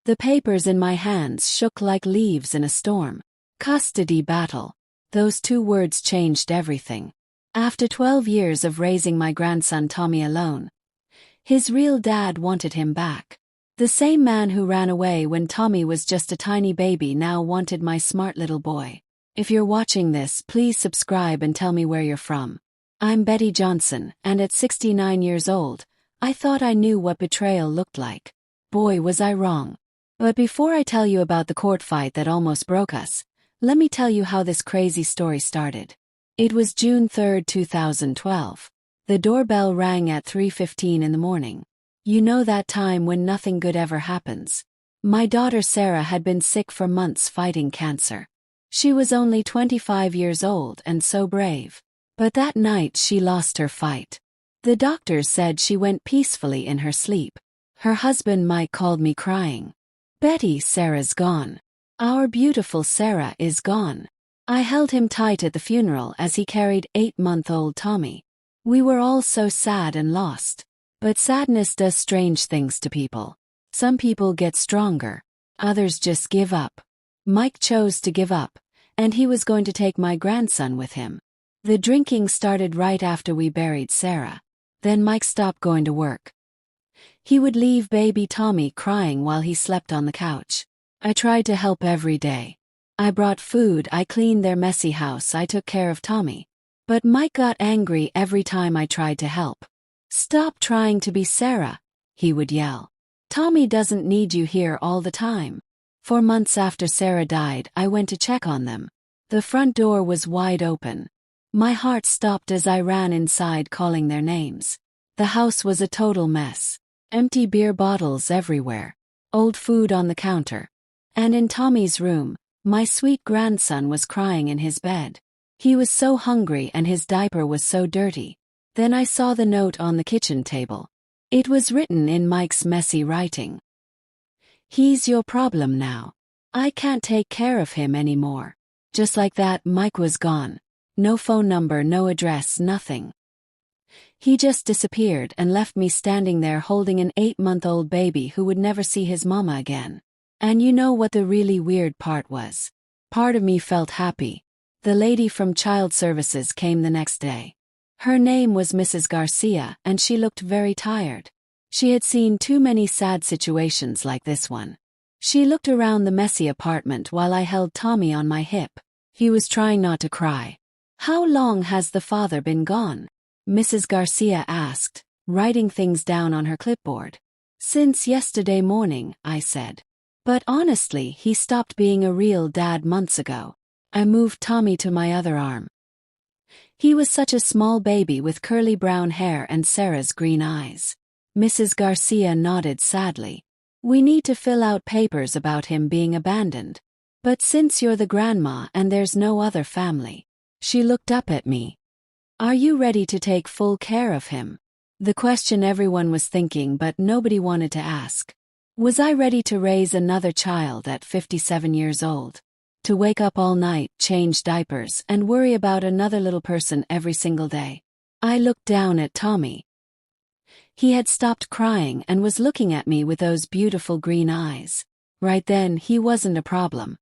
The papers in my hands shook like leaves in a storm. Custody battle. Those two words changed everything. After 12 years of raising my grandson Tommy alone, his real dad wanted him back. The same man who ran away when Tommy was just a tiny baby now wanted my smart little boy. If you're watching this, please subscribe and tell me where you're from. I'm Betty Johnson, and at 69 years old, I thought I knew what betrayal looked like. Boy, was I wrong. But before I tell you about the court fight that almost broke us, let me tell you how this crazy story started. It was June 3, 2012. The doorbell rang at 3:15 in the morning. You know that time when nothing good ever happens. My daughter Sarah had been sick for months fighting cancer. She was only 25 years old and so brave. But that night she lost her fight. The doctors said she went peacefully in her sleep. Her husband Mike called me crying. "Betty, Sarah's gone. Our beautiful Sarah is gone." I held him tight at the funeral as he carried 8-month-old Tommy. We were all so sad and lost. But sadness does strange things to people. Some people get stronger. Others just give up. Mike chose to give up, and he was going to take my grandson with him. The drinking started right after we buried Sarah. Then Mike stopped going to work. He would leave baby Tommy crying while he slept on the couch. I tried to help every day. I brought food, I cleaned their messy house, I took care of Tommy. But Mike got angry every time I tried to help. "Stop trying to be Sarah," he would yell. "Tommy doesn't need you here all the time." For months after Sarah died, I went to check on them. The front door was wide open. My heart stopped as I ran inside calling their names. The house was a total mess. Empty beer bottles everywhere. Old food on the counter. And in Tommy's room, my sweet grandson was crying in his bed. He was so hungry and his diaper was so dirty. Then I saw the note on the kitchen table. It was written in Mike's messy writing. "He's your problem now. I can't take care of him anymore." Just like that, Mike was gone. No phone number, no address, nothing. He just disappeared and left me standing there holding an 8-month-old baby who would never see his mama again. And you know what the really weird part was? Part of me felt happy. The lady from Child Services came the next day. Her name was Mrs. Garcia, and she looked very tired. She had seen too many sad situations like this one. She looked around the messy apartment while I held Tommy on my hip. He was trying not to cry. "How long has the father been gone?" Mrs. Garcia asked, writing things down on her clipboard. "Since yesterday morning," I said. "But honestly, he stopped being a real dad months ago." I moved Tommy to my other arm. He was such a small baby with curly brown hair and Sarah's green eyes. Mrs. Garcia nodded sadly. "We need to fill out papers about him being abandoned. But since you're the grandma and there's no other family." She looked up at me. "Are you ready to take full care of him?" The question everyone was thinking but nobody wanted to ask. Was I ready to raise another child at 57 years old? To wake up all night, change diapers, and worry about another little person every single day? I looked down at Tommy. He had stopped crying and was looking at me with those beautiful green eyes. Right then, he wasn't a problem.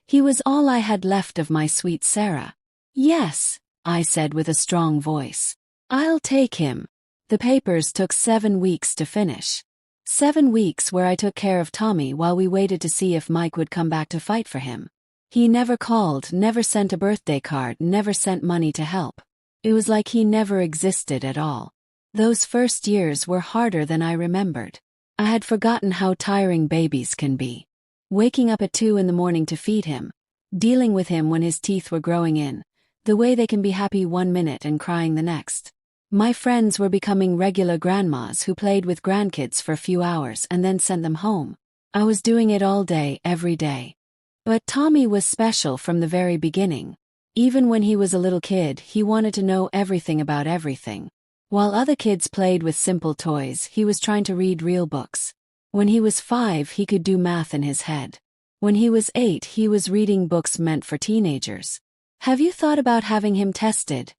He was all I had left of my sweet Sarah. "Yes," I said with a strong voice. "I'll take him." The papers took 7 weeks to finish. 7 weeks where I took care of Tommy while we waited to see if Mike would come back to fight for him. He never called, never sent a birthday card, never sent money to help. It was like he never existed at all. Those first years were harder than I remembered. I had forgotten how tiring babies can be. Waking up at 2 in the morning to feed him, dealing with him when his teeth were growing in, the way they can be happy 1 minute and crying the next. My friends were becoming regular grandmas who played with grandkids for a few hours and then sent them home. I was doing it all day, every day. But Tommy was special from the very beginning. Even when he was a little kid, he wanted to know everything about everything. While other kids played with simple toys, he was trying to read real books. When he was 5, he could do math in his head. When he was 8, he was reading books meant for teenagers. "Have you thought about having him tested?"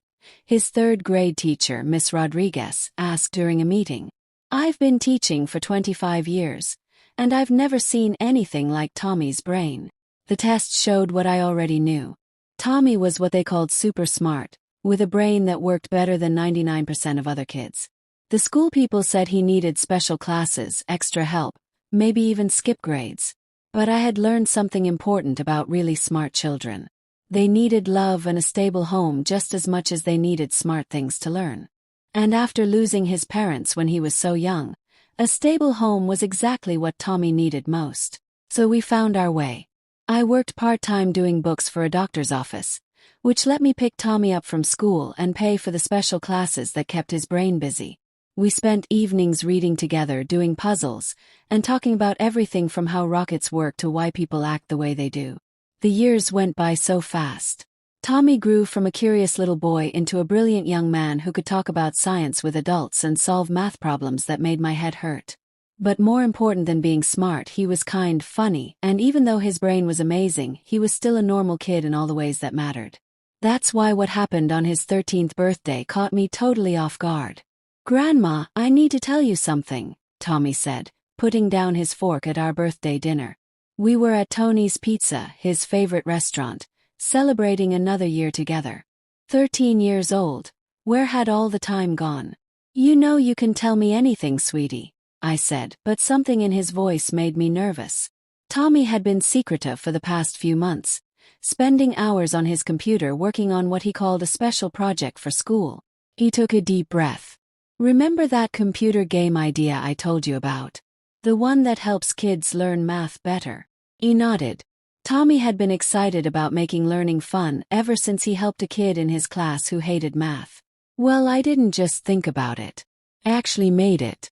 his 3rd grade teacher, Miss Rodriguez, asked during a meeting. "I've been teaching for 25 years, And I've never seen anything like Tommy's brain. The test showed what I already knew. Tommy was what they called super smart, with a brain that worked better than 99% of other kids. The school people said he needed special classes, extra help, maybe even skip grades. But I had learned something important about really smart children. They needed love and a stable home just as much as they needed smart things to learn. And after losing his parents when he was so young, a stable home was exactly what Tommy needed most. So we found our way. I worked part-time doing books for a doctor's office, which let me pick Tommy up from school and pay for the special classes that kept his brain busy. We spent evenings reading together, doing puzzles, and talking about everything from how rockets work to why people act the way they do. The years went by so fast. Tommy grew from a curious little boy into a brilliant young man who could talk about science with adults and solve math problems that made my head hurt. But more important than being smart, he was kind, funny, and even though his brain was amazing, he was still a normal kid in all the ways that mattered. That's why what happened on his 13th birthday caught me totally off guard. "Grandma, I need to tell you something," Tommy said, putting down his fork at our birthday dinner. We were at Tony's Pizza, his favorite restaurant, celebrating another year together. 13 years old. Where had all the time gone? "You know you can tell me anything, sweetie," I said, but something in his voice made me nervous. Tommy had been secretive for the past few months, spending hours on his computer working on what he called a special project for school. He took a deep breath. "Remember that computer game idea I told you about? The one that helps kids learn math better?" He nodded. Tommy had been excited about making learning fun ever since he helped a kid in his class who hated math. "Well, I didn't just think about it. I actually made it.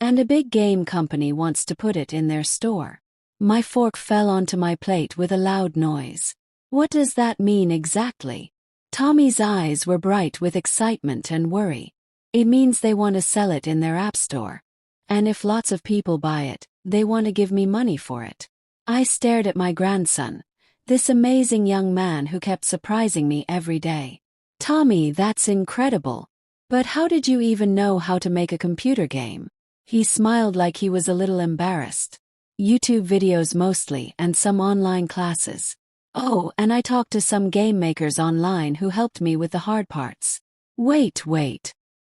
And a big game company wants to put it in their store." My fork fell onto my plate with a loud noise. "What does that mean exactly?" Tommy's eyes were bright with excitement and worry. "It means they want to sell it in their app store. And if lots of people buy it, they want to give me money for it." I stared at my grandson, this amazing young man who kept surprising me every day. "Tommy, that's incredible. But how did you even know how to make a computer game?" He smiled like he was a little embarrassed. "YouTube videos mostly, and some online classes. Oh, and I talked to some game makers online who helped me with the hard parts." Wait.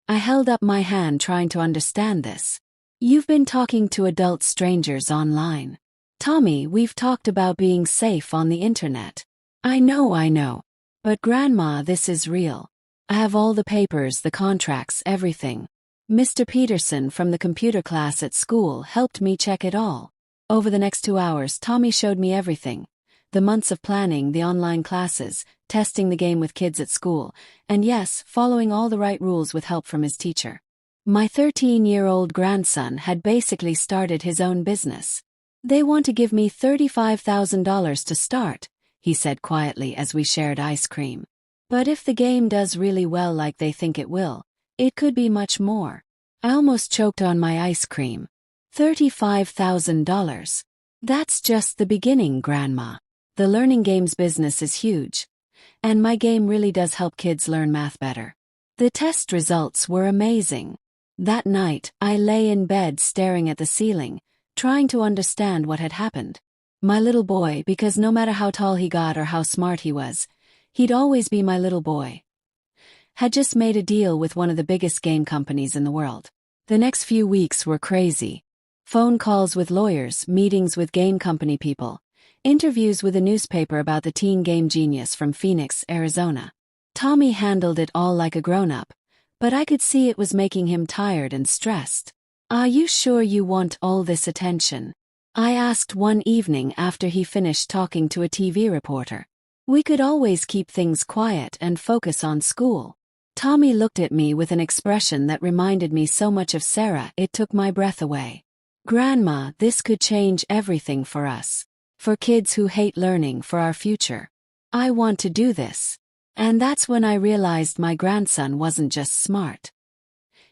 I held up my hand trying to understand this. "You've been talking to adult strangers online." "Tommy, we've talked about being safe on the internet." I know. But Grandma, this is real. I have all the papers, the contracts, everything. Mr. Peterson from the computer class at school helped me check it all. Over the next 2 hours, Tommy showed me everything. The months of planning, the online classes, testing the game with kids at school, and yes, following all the right rules with help from his teacher. My 13-year-old grandson had basically started his own business. "They want to give me $35,000 to start," he said quietly as we shared ice cream. "But if the game does really well like they think it will, it could be much more." I almost choked on my ice cream. $35,000. That's just the beginning, Grandma. The learning games business is huge. And my game really does help kids learn math better. The test results were amazing. That night, I lay in bed staring at the ceiling, trying to understand what had happened. My little boy, because no matter how tall he got or how smart he was, he'd always be my little boy, had just made a deal with one of the biggest game companies in the world. The next few weeks were crazy. Phone calls with lawyers, meetings with game company people, interviews with a newspaper about the teen game genius from Phoenix, Arizona. Tommy handled it all like a grown-up, but I could see it was making him tired and stressed. "Are you sure you want all this attention?" I asked one evening after he finished talking to a TV reporter. "We could always keep things quiet and focus on school." Tommy looked at me with an expression that reminded me so much of Sarah it took my breath away. "Grandma, this could change everything for us. For kids who hate learning, for our future. I want to do this." And that's when I realized my grandson wasn't just smart.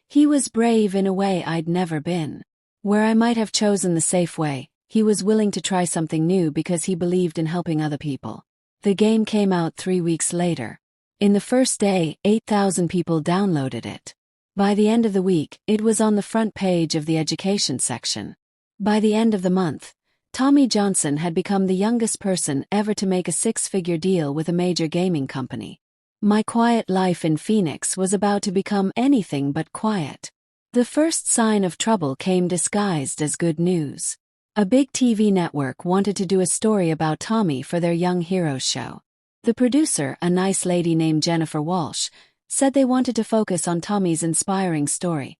He was brave in a way I'd never been. Where I might have chosen the safe way, he was willing to try something new because he believed in helping other people. The game came out 3 weeks later. In the first day, 8,000 people downloaded it. By the end of the week, it was on the front page of the education section. By the end of the month, Tommy Johnson had become the youngest person ever to make a six-figure deal with a major gaming company. My quiet life in Phoenix was about to become anything but quiet. The first sign of trouble came disguised as good news. A big TV network wanted to do a story about Tommy for their Young Heroes show. The producer, a nice lady named Jennifer Walsh, said they wanted to focus on Tommy's inspiring story.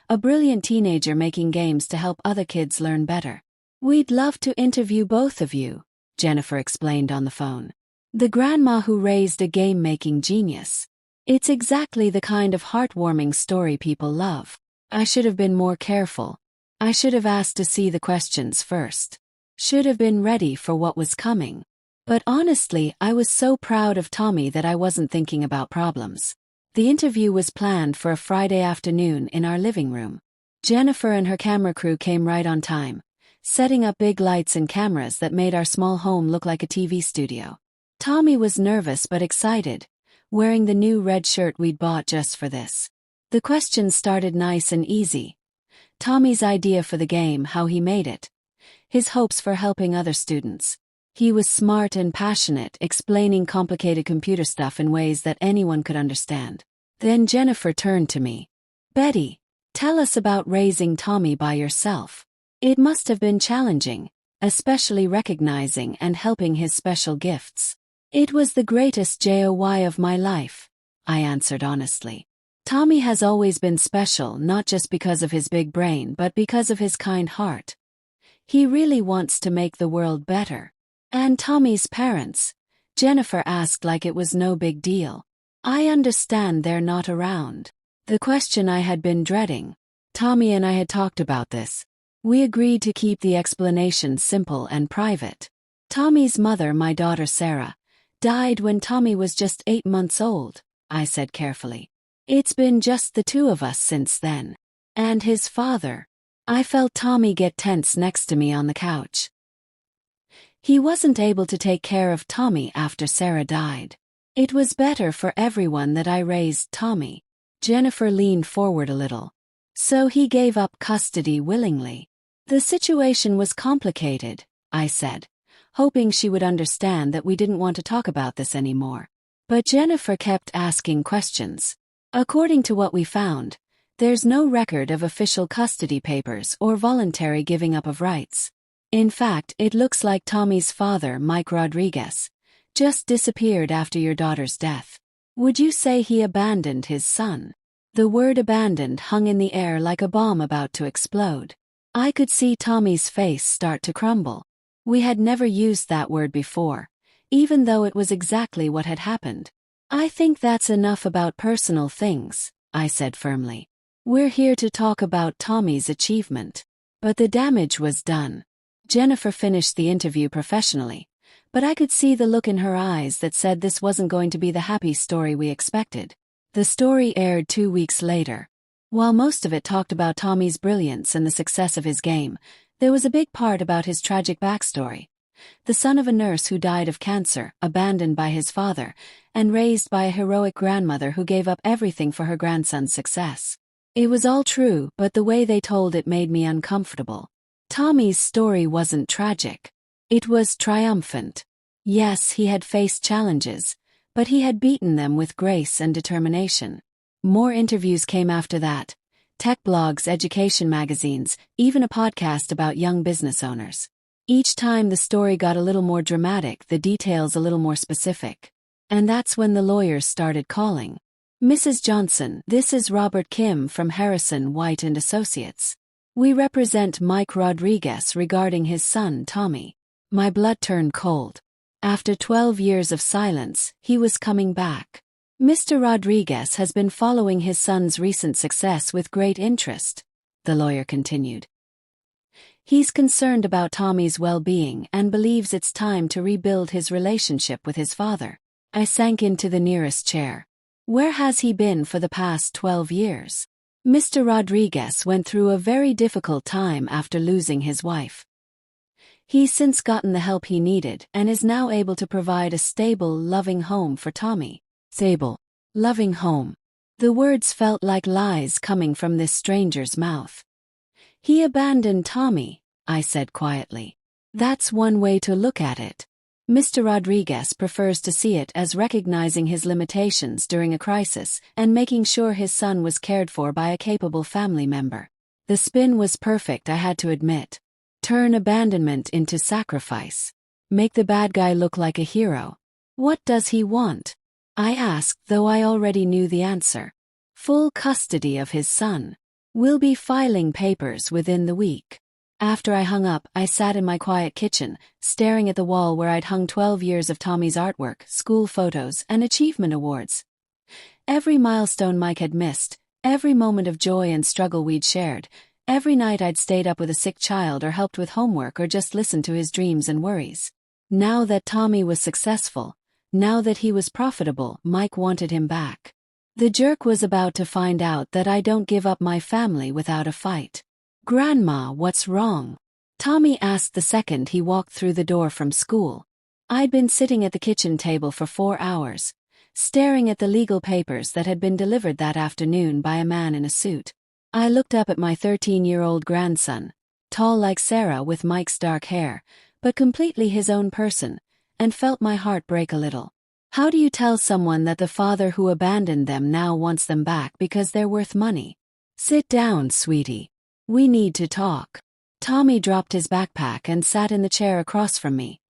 A brilliant teenager making games to help other kids learn better. "We'd love to interview both of you," Jennifer explained on the phone. "The grandma who raised a game-making genius. It's exactly the kind of heartwarming story people love." I should have been more careful. I should have asked to see the questions first. Should have been ready for what was coming. But honestly, I was so proud of Tommy that I wasn't thinking about problems. The interview was planned for a Friday afternoon in our living room. Jennifer and her camera crew came right on time, setting up big lights and cameras that made our small home look like a TV studio. Tommy was nervous but excited, wearing the new red shirt we'd bought just for this. The questions started nice and easy. Tommy's idea for the game, how he made it. His hopes for helping other students. He was smart and passionate, explaining complicated computer stuff in ways that anyone could understand. Then Jennifer turned to me. "Betty, tell us about raising Tommy by yourself. It must have been challenging, especially recognizing and helping his special gifts." "It was the greatest joy of my life," I answered honestly. "Tommy has always been special, not just because of his big brain but because of his kind heart. He really wants to make the world better." "And Tommy's parents?" Jennifer asked like it was no big deal. "I understand they're not around." The question I had been dreading. Tommy and I had talked about this. We agreed to keep the explanation simple and private. Tommy's mother, my daughter Sarah, died when Tommy was just 8 months old, I said carefully. "It's been just the two of us since then." "And his father?" I felt Tommy get tense next to me on the couch. "He wasn't able to take care of Tommy after Sarah died. It was better for everyone that I raised Tommy." Jennifer leaned forward a little. "So he gave up custody willingly." "The situation was complicated," I said, hoping she would understand that we didn't want to talk about this anymore. But Jennifer kept asking questions. "According to what we found, there's no record of official custody papers or voluntary giving up of rights. In fact, it looks like Tommy's father, Mike Rodriguez, just disappeared after your daughter's death. Would you say he abandoned his son?" The word abandoned hung in the air like a bomb about to explode. I could see Tommy's face start to crumble. We had never used that word before, even though it was exactly what had happened. "I think that's enough about personal things," I said firmly. "We're here to talk about Tommy's achievement." But the damage was done. Jennifer finished the interview professionally, but I could see the look in her eyes that said this wasn't going to be the happy story we expected. The story aired 2 weeks later. While most of it talked about Tommy's brilliance and the success of his game, there was a big part about his tragic backstory. The son of a nurse who died of cancer, abandoned by his father, and raised by a heroic grandmother who gave up everything for her grandson's success. It was all true, but the way they told it made me uncomfortable. Tommy's story wasn't tragic. It was triumphant. Yes, he had faced challenges, but he had beaten them with grace and determination. More interviews came after that. Tech blogs, education magazines, even a podcast about young business owners. Each time the story got a little more dramatic, the details a little more specific. And that's when the lawyers started calling. "Mrs. Johnson, this is Robert Kim from Harrison, White & Associates. We represent Mike Rodriguez regarding his son, Tommy." My blood turned cold. After 12 years of silence, he was coming back. "Mr. Rodriguez has been following his son's recent success with great interest," the lawyer continued. "He's concerned about Tommy's well-being and believes it's time to rebuild his relationship with his father." I sank into the nearest chair. "Where has he been for the past 12 years? Mr. Rodriguez went through a very difficult time after losing his wife. He's since gotten the help he needed and is now able to provide a stable, loving home for Tommy." Stable, loving home. The words felt like lies coming from this stranger's mouth. "He abandoned Tommy," I said quietly. That's one way to look at it. Mr. Rodriguez prefers to see it as recognizing his limitations during a crisis and making sure his son was cared for by a capable family member. The spin was perfect, I had to admit. Turn abandonment into sacrifice. Make the bad guy look like a hero. What does he want? I asked, though I already knew the answer. Full custody of his son. We'll be filing papers within the week. After I hung up, I sat in my quiet kitchen, staring at the wall where I'd hung 12 years of Tommy's artwork, school photos, and achievement awards. Every milestone Mike had missed, every moment of joy and struggle we'd shared, every night I'd stayed up with a sick child or helped with homework or just listened to his dreams and worries. Now that Tommy was successful, now that he was profitable, Mike wanted him back. The jerk was about to find out that I don't give up my family without a fight. Grandma, what's wrong? Tommy asked the second he walked through the door from school. I'd been sitting at the kitchen table for 4 hours, staring at the legal papers that had been delivered that afternoon by a man in a suit. I looked up at my 13-year-old grandson, tall like Sarah with Mike's dark hair, but completely his own person, and felt my heart break a little. How do you tell someone that the father who abandoned them now wants them back because they're worth money? Sit down, sweetie. We need to talk. Tommy dropped his backpack and sat in the chair across from me,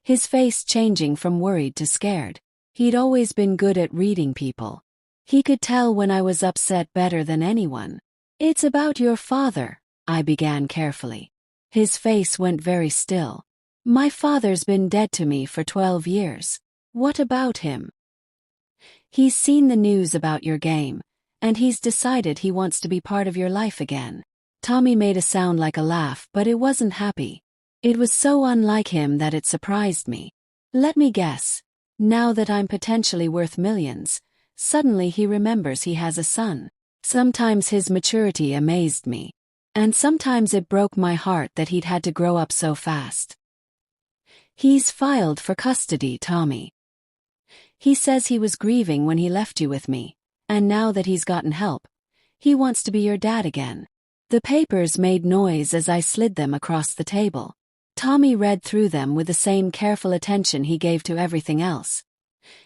his face changing from worried to scared. He'd always been good at reading people. He could tell when I was upset better than anyone. It's about your father, I began carefully. His face went very still. My father's been dead to me for 12 years. What about him? He's seen the news about your game, and he's decided he wants to be part of your life again. Tommy made a sound like a laugh, but it wasn't happy. It was so unlike him that it surprised me. Let me guess. Now that I'm potentially worth millions, suddenly he remembers he has a son. Sometimes his maturity amazed me. And sometimes it broke my heart that he'd had to grow up so fast. He's filed for custody, Tommy. He says he was grieving when he left you with me, and now that he's gotten help, he wants to be your dad again. The papers made noise as I slid them across the table. Tommy read through them with the same careful attention he gave to everything else,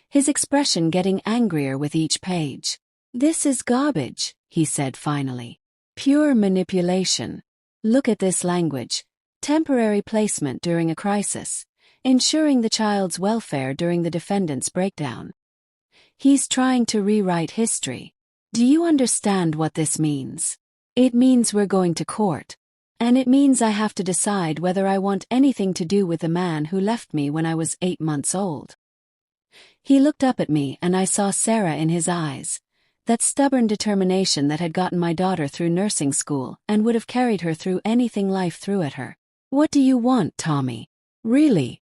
his expression getting angrier with each page. This is garbage, he said finally. Pure manipulation. Look at this language. Temporary placement during a crisis. Ensuring the child's welfare during the defendant's breakdown. He's trying to rewrite history. Do you understand what this means? It means we're going to court. And it means I have to decide whether I want anything to do with the man who left me when I was 8 months old. He looked up at me and I saw Sarah in his eyes. That stubborn determination that had gotten my daughter through nursing school and would have carried her through anything life threw at her. What do you want, Tommy? Really?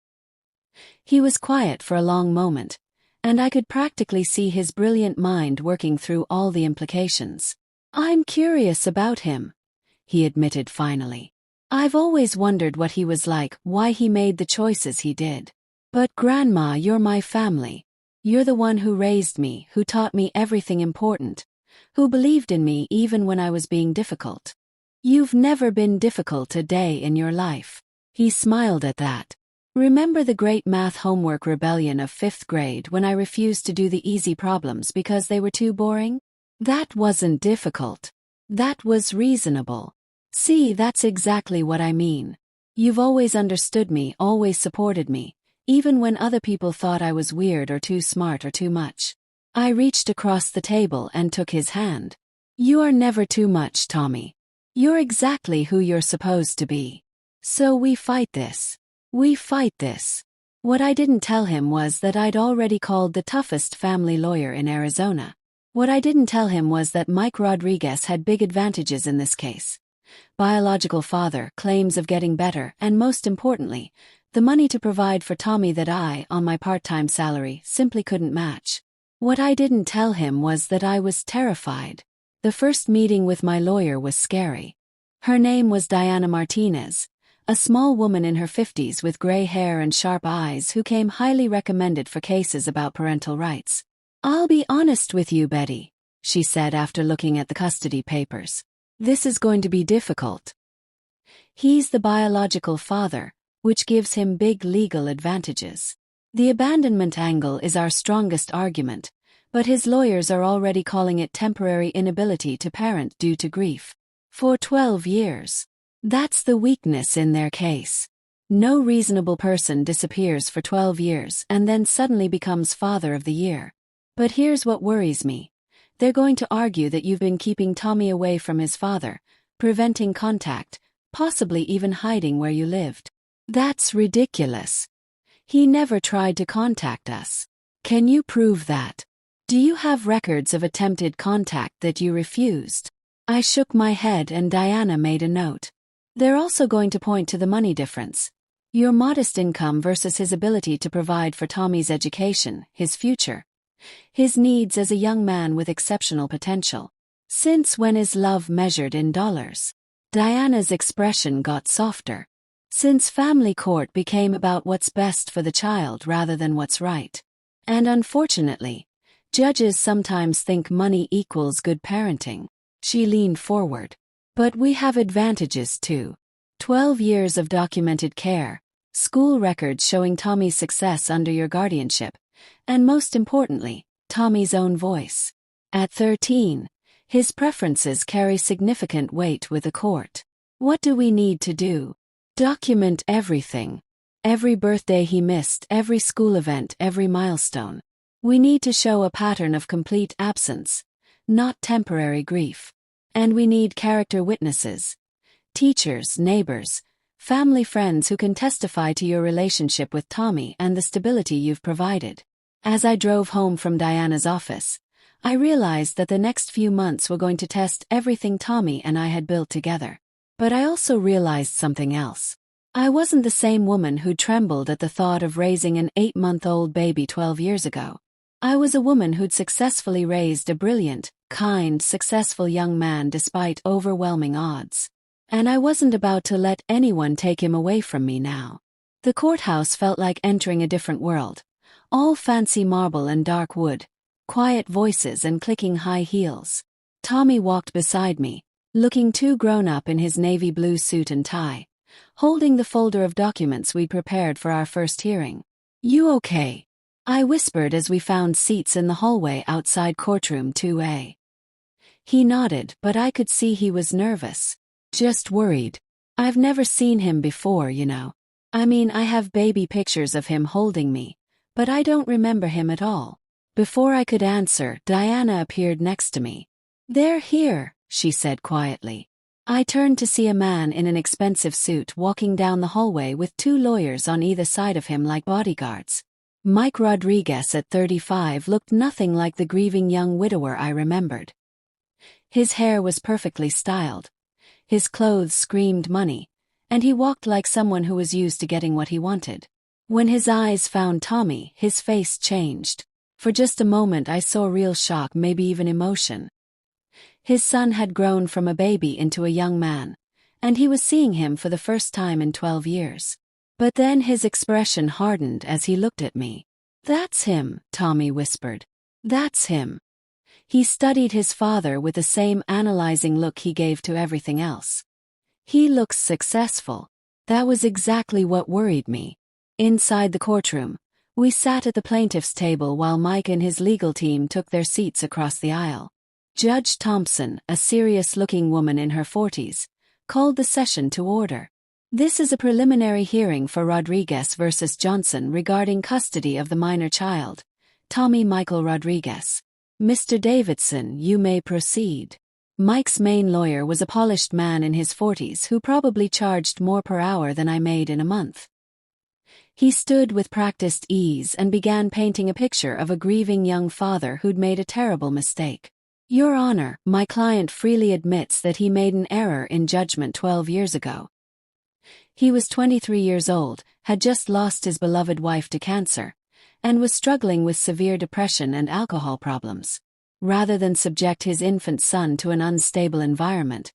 He was quiet for a long moment, and I could practically see his brilliant mind working through all the implications. I'm curious about him, he admitted finally. I've always wondered what he was like, why he made the choices he did. But Grandma, you're my family. You're the one who raised me, who taught me everything important, who believed in me even when I was being difficult. You've never been difficult a day in your life. He smiled at that. Remember the great math homework rebellion of 5th grade when I refused to do the easy problems because they were too boring? That wasn't difficult. That was reasonable. See, that's exactly what I mean. You've always understood me, always supported me, even when other people thought I was weird or too smart or too much. I reached across the table and took his hand. You are never too much, Tommy. You're exactly who you're supposed to be. So we fight this. We fight this. What I didn't tell him was that I'd already called the toughest family lawyer in Arizona. What I didn't tell him was that Mike Rodriguez had big advantages in this case. Biological father, claims of getting better, and most importantly, the money to provide for Tommy that I, on my part-time salary, simply couldn't match. What I didn't tell him was that I was terrified. The first meeting with my lawyer was scary. Her name was Diana Martinez, a small woman in her 50s with gray hair and sharp eyes who came highly recommended for cases about parental rights. I'll be honest with you, Betty, she said after looking at the custody papers. This is going to be difficult. He's the biological father, which gives him big legal advantages. The abandonment angle is our strongest argument, but his lawyers are already calling it temporary inability to parent due to grief. For 12 years. That's the weakness in their case. No reasonable person disappears for 12 years and then suddenly becomes Father of the Year. But here's what worries me. They're going to argue that you've been keeping Tommy away from his father, preventing contact, possibly even hiding where you lived. That's ridiculous. He never tried to contact us. Can you prove that? Do you have records of attempted contact that you refused? I shook my head and Diana made a note. They're also going to point to the money difference. Your modest income versus his ability to provide for Tommy's education, his future. His needs as a young man with exceptional potential. Since when is love measured in dollars? Diana's expression got softer. Since family court became about what's best for the child rather than what's right. And unfortunately, judges sometimes think money equals good parenting. She leaned forward. But we have advantages too. 12 years of documented care, school records showing Tommy's success under your guardianship, and most importantly, Tommy's own voice. At 13, his preferences carry significant weight with the court. What do we need to do? Document everything. Every birthday he missed, every school event, every milestone. We need to show a pattern of complete absence, not temporary grief. And we need character witnesses. Teachers, neighbors, family friends who can testify to your relationship with Tommy and the stability you've provided. As I drove home from Diana's office, I realized that the next few months were going to test everything Tommy and I had built together. But I also realized something else. I wasn't the same woman who trembled at the thought of raising an 8-month-old baby 12 years ago. I was a woman who'd successfully raised a brilliant, kind, successful young man despite overwhelming odds. And I wasn't about to let anyone take him away from me now. The courthouse felt like entering a different world. All fancy marble and dark wood, quiet voices and clicking high heels. Tommy walked beside me, looking too grown-up in his navy blue suit and tie, holding the folder of documents we'd prepared for our first hearing. "You okay?" I whispered as we found seats in the hallway outside courtroom 2A. He nodded, but I could see he was nervous. Just worried. I've never seen him before, you know. I mean, I have baby pictures of him holding me, but I don't remember him at all. Before I could answer, Diana appeared next to me. "They're here," she said quietly. I turned to see a man in an expensive suit walking down the hallway with 2 lawyers on either side of him like bodyguards. Mike Rodriguez at 35 looked nothing like the grieving young widower I remembered. His hair was perfectly styled. His clothes screamed money, and he walked like someone who was used to getting what he wanted. When his eyes found Tommy, his face changed. For just a moment I saw real shock, maybe even emotion. His son had grown from a baby into a young man, and he was seeing him for the first time in 12 years. But then his expression hardened as he looked at me. "That's him," Tommy whispered. "That's him." He studied his father with the same analyzing look he gave to everything else. "He looks successful." That was exactly what worried me. Inside the courtroom, we sat at the plaintiff's table while Mike and his legal team took their seats across the aisle. Judge Thompson, a serious-looking woman in her 40s, called the session to order. "This is a preliminary hearing for Rodriguez versus Johnson regarding custody of the minor child, Tommy Michael Rodriguez. Mr. Davidson, you may proceed." Mike's main lawyer was a polished man in his 40s who probably charged more per hour than I made in a month. He stood with practiced ease and began painting a picture of a grieving young father who'd made a terrible mistake. "Your Honor, my client freely admits that he made an error in judgment 12 years ago. He was 23 years old, had just lost his beloved wife to cancer, and was struggling with severe depression and alcohol problems. Rather than subject his infant son to an unstable environment,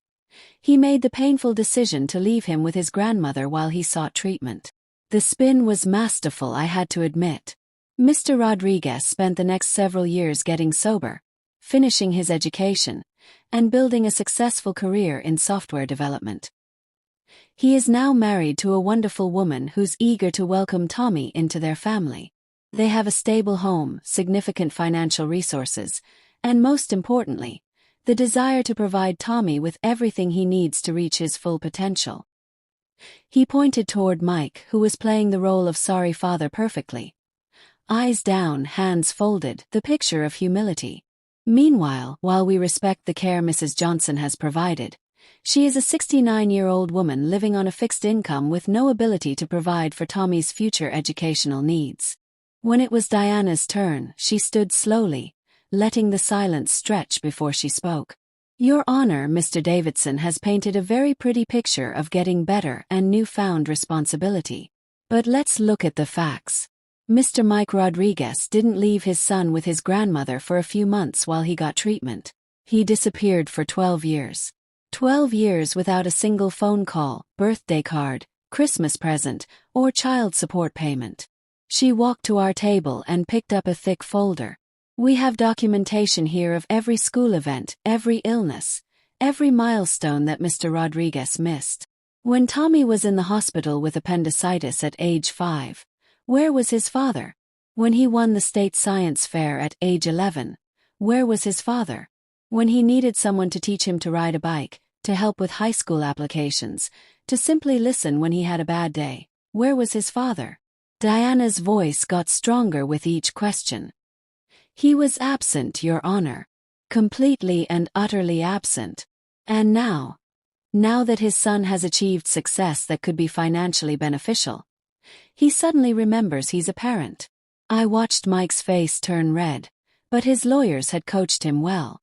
he made the painful decision to leave him with his grandmother while he sought treatment. The spin was masterful, I had to admit. Mr. Rodriguez spent the next several years getting sober, finishing his education, and building a successful career in software development. He is now married to a wonderful woman who's eager to welcome Tommy into their family. They have a stable home, significant financial resources, and most importantly, the desire to provide Tommy with everything he needs to reach his full potential. He pointed toward Mike, who was playing the role of sorry father perfectly. Eyes down, hands folded, the picture of humility. Meanwhile, while we respect the care Mrs. Johnson has provided, she is a 69-year-old woman living on a fixed income with no ability to provide for Tommy's future educational needs. When it was Diana's turn, she stood slowly, letting the silence stretch before she spoke. Your Honor, Mr. Davidson has painted a very pretty picture of getting better and newfound responsibility. But let's look at the facts. Mr. Mike Rodriguez didn't leave his son with his grandmother for a few months while he got treatment. He disappeared for 12 years. 12 years without a single phone call, birthday card, Christmas present, or child support payment. She walked to our table and picked up a thick folder. We have documentation here of every school event, every illness, every milestone that Mr. Rodriguez missed. When Tommy was in the hospital with appendicitis at age 5, where was his father? When he won the state science fair at age 11, where was his father? When he needed someone to teach him to ride a bike, to help with high school applications, to simply listen when he had a bad day, where was his father? Diana's voice got stronger with each question. He was absent, Your Honor. Completely and utterly absent. And now that his son has achieved success that could be financially beneficial, he suddenly remembers he's a parent. I watched Mike's face turn red, but his lawyers had coached him well.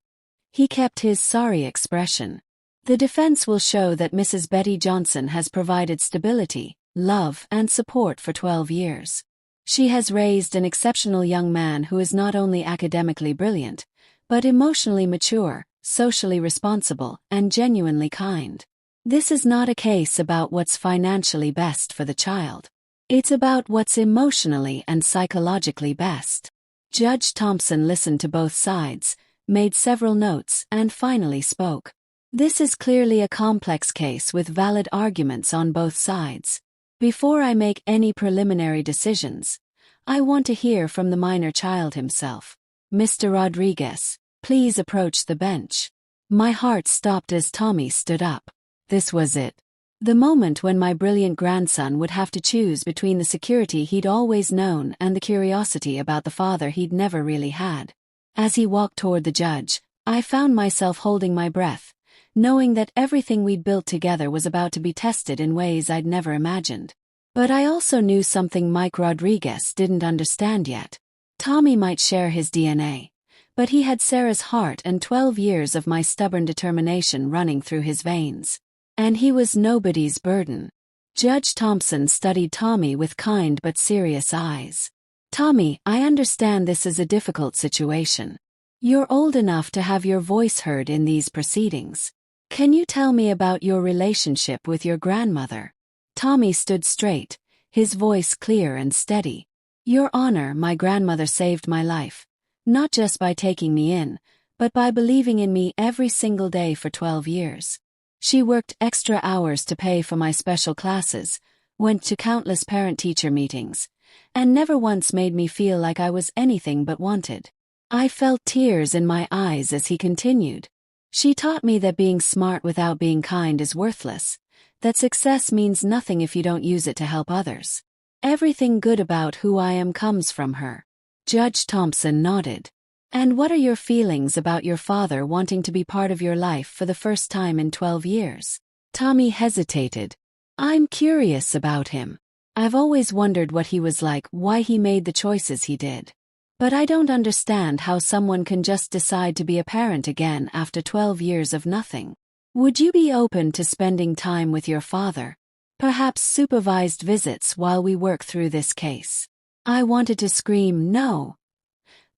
He kept his sorry expression. The defense will show that Mrs. Betty Johnson has provided stability, love, and support for 12 years. She has raised an exceptional young man who is not only academically brilliant, but emotionally mature, socially responsible, and genuinely kind. This is not a case about what's financially best for the child. It's about what's emotionally and psychologically best. Judge Thompson listened to both sides, made several notes, and finally spoke. This is clearly a complex case with valid arguments on both sides. Before I make any preliminary decisions, I want to hear from the minor child himself. Mr. Rodriguez, please approach the bench. My heart stopped as Tommy stood up. This was it. The moment when my brilliant grandson would have to choose between the security he'd always known and the curiosity about the father he'd never really had. As he walked toward the judge, I found myself holding my breath, knowing that everything we'd built together was about to be tested in ways I'd never imagined. But I also knew something Mike Rodriguez didn't understand yet. Tommy might share his DNA, but he had Sarah's heart and 12 years of my stubborn determination running through his veins. And he was nobody's burden. Judge Thompson studied Tommy with kind but serious eyes. Tommy, I understand this is a difficult situation. You're old enough to have your voice heard in these proceedings. Can you tell me about your relationship with your grandmother? Tommy stood straight, his voice clear and steady. Your Honor, my grandmother saved my life, not just by taking me in, but by believing in me every single day for 12 years. She worked extra hours to pay for my special classes, went to countless parent-teacher meetings, and never once made me feel like I was anything but wanted. I felt tears in my eyes as he continued. She taught me that being smart without being kind is worthless, that success means nothing if you don't use it to help others. Everything good about who I am comes from her. Judge Thompson nodded. And what are your feelings about your father wanting to be part of your life for the first time in 12 years? Tommy hesitated. I'm curious about him. I've always wondered what he was like, why he made the choices he did. But I don't understand how someone can just decide to be a parent again after 12 years of nothing. Would you be open to spending time with your father? Perhaps supervised visits while we work through this case. I wanted to scream no.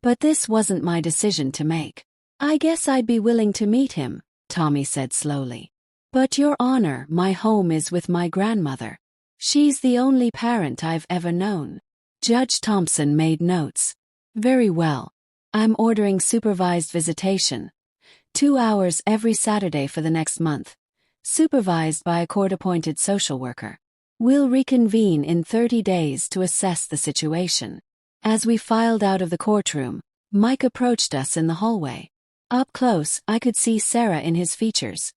But this wasn't my decision to make. I guess I'd be willing to meet him, Tommy said slowly. But Your Honor, my home is with my grandmother. She's the only parent I've ever known. Judge Thompson made notes. Very well. I'm ordering supervised visitation. 2 hours every Saturday for the next month. supervised by a court-appointed social worker. We'll reconvene in 30 days to assess the situation. As we filed out of the courtroom, Mike approached us in the hallway. Up close, I could see Sarah in his features.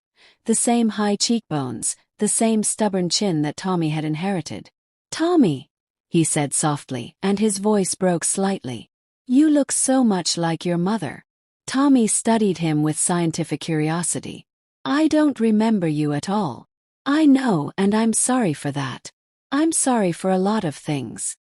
The same high cheekbones, the same stubborn chin that Tommy had inherited. "Tommy," he said softly, and his voice broke slightly. "You look so much like your mother." Tommy studied him with scientific curiosity. "I don't remember you at all." "I know, and I'm sorry for that. I'm sorry for a lot of things."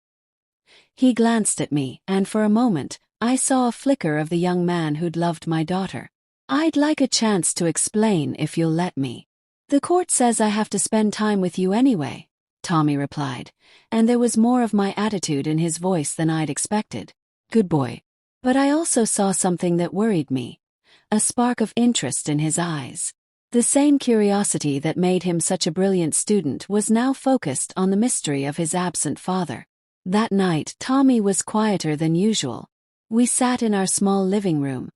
He glanced at me, and for a moment, I saw a flicker of the young man who'd loved my daughter. "I'd like a chance to explain if you'll let me." "The court says I have to spend time with you anyway," Tommy replied, and there was more of my attitude in his voice than I'd expected. "Good boy." But I also saw something that worried me. A spark of interest in his eyes. The same curiosity that made him such a brilliant student was now focused on the mystery of his absent father. That night, Tommy was quieter than usual. We sat in our small living room.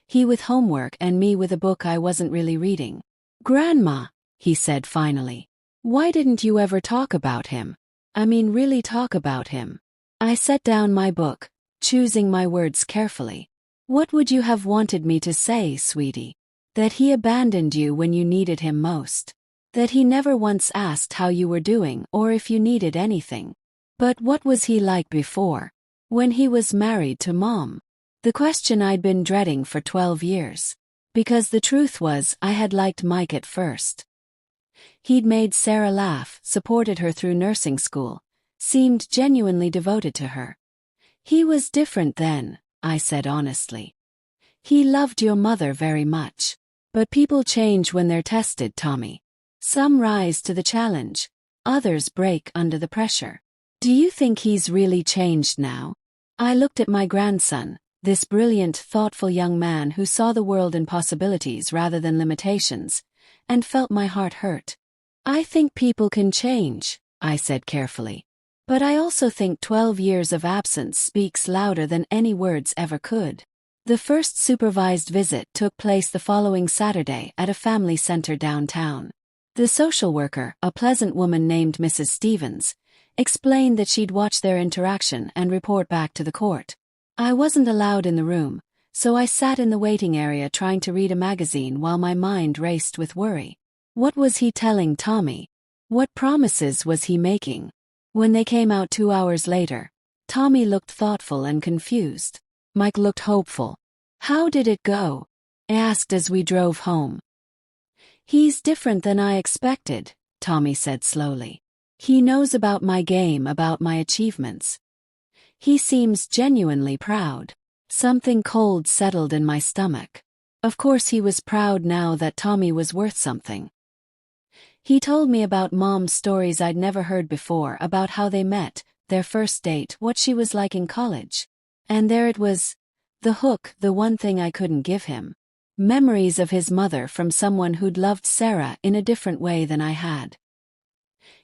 He with homework and me with a book I wasn't really reading. "Grandma," he said finally, "why didn't you ever talk about him? I mean, really talk about him?" I set down my book, choosing my words carefully. "What would you have wanted me to say, sweetie? That he abandoned you when you needed him most. That he never once asked how you were doing or if you needed anything. But what was he like before? When he was married to Mom?" The question I'd been dreading for 12 years. Because the truth was, I had liked Mike at first. He'd made Sarah laugh, supported her through nursing school, seemed genuinely devoted to her. "He was different then," I said honestly. "He loved your mother very much. But people change when they're tested, Tommy. Some rise to the challenge. Others break under the pressure. Do you think he's really changed now?" I looked at my grandson, this brilliant, thoughtful young man who saw the world in possibilities rather than limitations, and felt my heart hurt. "I think people can change," I said carefully. "But I also think 12 years of absence speaks louder than any words ever could." The first supervised visit took place the following Saturday at a family center downtown. The social worker, a pleasant woman named Mrs. Stevens, explained that she'd watch their interaction and report back to the court. I wasn't allowed in the room, so I sat in the waiting area trying to read a magazine while my mind raced with worry. What was he telling Tommy? What promises was he making? When they came out 2 hours later, Tommy looked thoughtful and confused. Mike looked hopeful. "How did it go?" I asked as we drove home. "He's different than I expected," Tommy said slowly. "He knows about my game, about my achievements. He seems genuinely proud." Something cold settled in my stomach. Of course he was proud now that Tommy was worth something. He told me about Mom's stories I'd never heard before, about how they met, their first date, what she was like in college. And there it was. The hook, the one thing I couldn't give him. Memories of his mother from someone who'd loved Sarah in a different way than I had.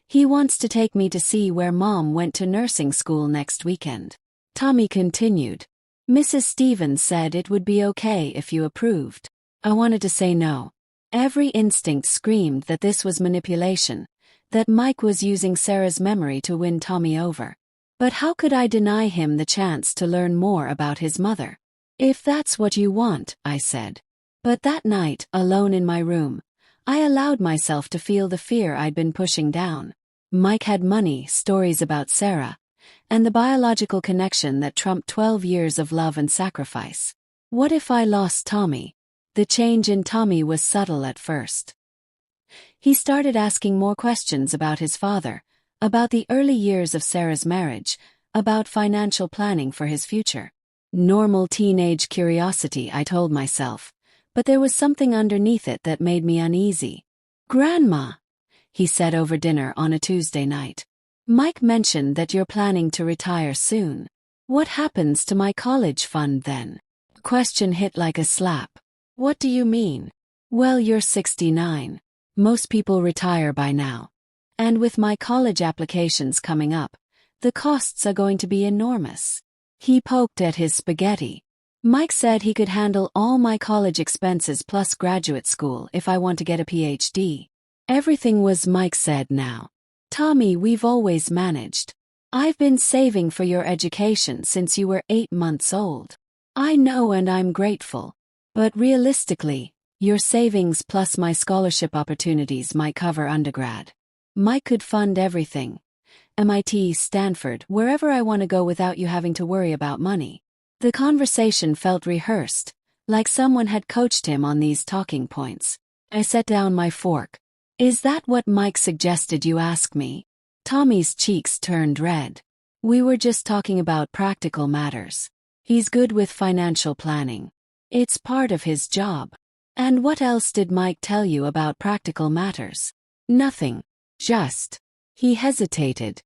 "He wants to take me to see where Mom went to nursing school next weekend," Tommy continued. "Mrs. Stevens said it would be okay if you approved." I wanted to say no. Every instinct screamed that this was manipulation, that Mike was using Sarah's memory to win Tommy over. But how could I deny him the chance to learn more about his mother? "If that's what you want," I said. But that night, alone in my room, I allowed myself to feel the fear I'd been pushing down. Mike had money, stories about Sarah, and the biological connection that trumped 12 years of love and sacrifice. What if I lost Tommy? The change in Tommy was subtle at first. He started asking more questions about his father, about the early years of Sarah's marriage, about financial planning for his future. Normal teenage curiosity, I told myself, but there was something underneath it that made me uneasy. "Grandma," he said over dinner on a Tuesday night, "Mike mentioned that you're planning to retire soon. What happens to my college fund then?" The question hit like a slap. "What do you mean?" "Well, you're 69. Most people retire by now. And with my college applications coming up, the costs are going to be enormous." He poked at his spaghetti. "Mike said he could handle all my college expenses plus graduate school if I want to get a PhD. Everything was Mike said now. Tommy, we've always managed. I've been saving for your education since you were 8 months old. I know and I'm grateful. But realistically, your savings plus my scholarship opportunities might cover undergrad. Mike could fund everything. MIT, Stanford, wherever I want to go without you having to worry about money. The conversation felt rehearsed, like someone had coached him on these talking points. I set down my fork. Is that what Mike suggested you ask me? Tommy's cheeks turned red. We were just talking about practical matters. He's good with financial planning. It's part of his job. And what else did Mike tell you about practical matters? Nothing. Just. He hesitated.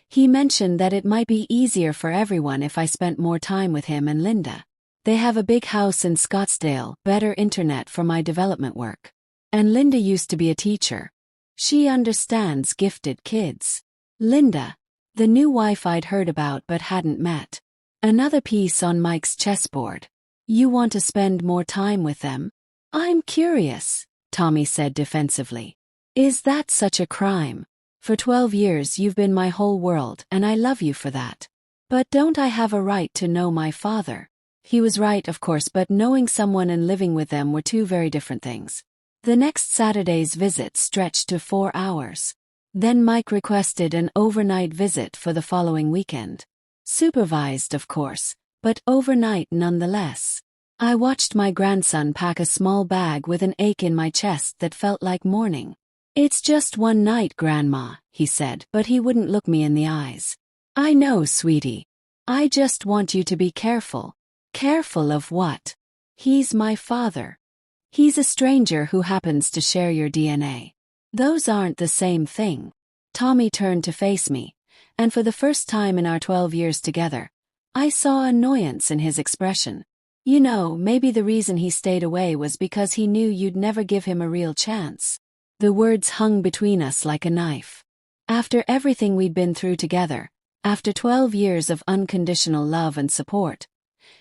He mentioned that it might be easier for everyone if I spent more time with him and Linda. They have a big house in Scottsdale, better internet for my development work. And Linda used to be a teacher. She understands gifted kids. Linda, the new wife I'd heard about but hadn't met. Another piece on Mike's chessboard. You want to spend more time with them? I'm curious, Tommy said defensively. Is that such a crime? For 12 years you've been my whole world and I love you for that. But don't I have a right to know my father? He was right, of course, but knowing someone and living with them were two very different things. The next Saturday's visit stretched to 4 hours. Then Mike requested an overnight visit for the following weekend. Supervised, of course, but overnight nonetheless. I watched my grandson pack a small bag with an ache in my chest that felt like morning. It's just one night, Grandma, he said, but he wouldn't look me in the eyes. I know, sweetie. I just want you to be careful. Careful of what? He's my father. He's a stranger who happens to share your DNA. Those aren't the same thing. Tommy turned to face me, and for the first time in our 12 years together, I saw annoyance in his expression. You know, maybe the reason he stayed away was because he knew you'd never give him a real chance. The words hung between us like a knife. After everything we'd been through together, after 12 years of unconditional love and support,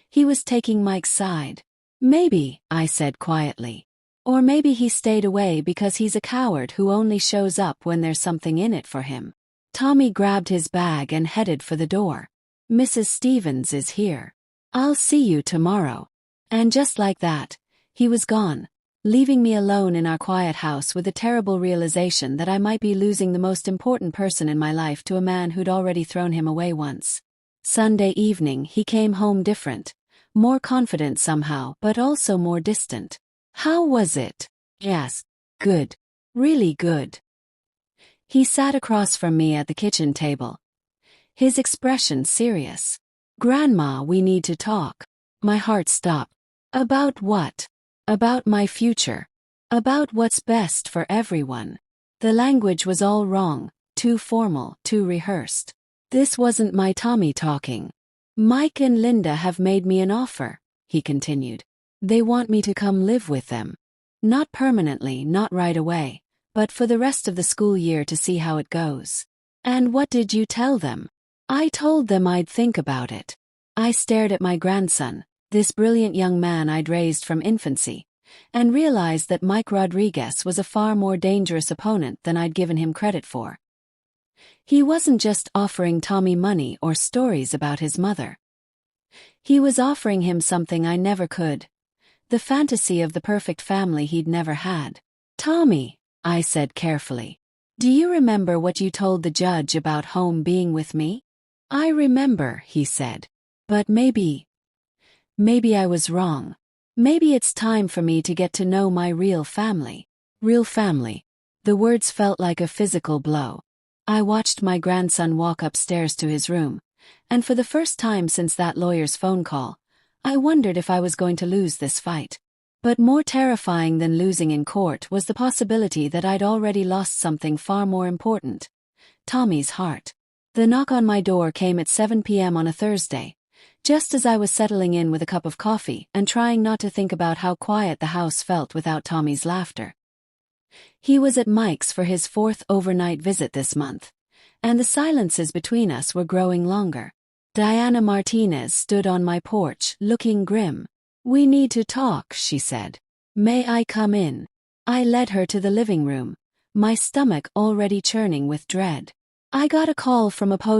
he was taking Mike's side. Maybe, I said quietly. Or maybe he stayed away because he's a coward who only shows up when there's something in it for him. Tommy grabbed his bag and headed for the door. Mrs. Stevens is here. I'll see you tomorrow. And just like that, he was gone, leaving me alone in our quiet house with a terrible realization that I might be losing the most important person in my life to a man who'd already thrown him away once. Sunday evening he came home different, more confident somehow, but also more distant. How was it? Yes. Good. Really good. He sat across from me at the kitchen table, his expression serious. Grandma, we need to talk. My heart stopped. About what? About my future. About what's best for everyone. The language was all wrong, too formal, too rehearsed. This wasn't my Tommy talking. Mike and Linda have made me an offer, he continued. They want me to come live with them. Not permanently, not right away, but for the rest of the school year to see how it goes. And what did you tell them? I told them I'd think about it. I stared at my grandson, this brilliant young man I'd raised from infancy, and realized that Mike Rodriguez was a far more dangerous opponent than I'd given him credit for. He wasn't just offering Tommy money or stories about his mother. He was offering him something I never could. The fantasy of the perfect family he'd never had. Tommy, I said carefully, do you remember what you told the judge about home being with me? I remember, he said. But maybe I was wrong. Maybe it's time for me to get to know my real family. Real family. The words felt like a physical blow. I watched my grandson walk upstairs to his room, and for the first time since that lawyer's phone call, I wondered if I was going to lose this fight. But more terrifying than losing in court was the possibility that I'd already lost something far more important. Tommy's heart. The knock on my door came at 7 p.m. on a Thursday, just as I was settling in with a cup of coffee and trying not to think about how quiet the house felt without Tommy's laughter. He was at Mike's for his 4th overnight visit this month, and the silences between us were growing longer. Diana Martinez stood on my porch, looking grim. We need to talk, she said. May I come in? I led her to the living room, my stomach already churning with dread. I got a call from opposing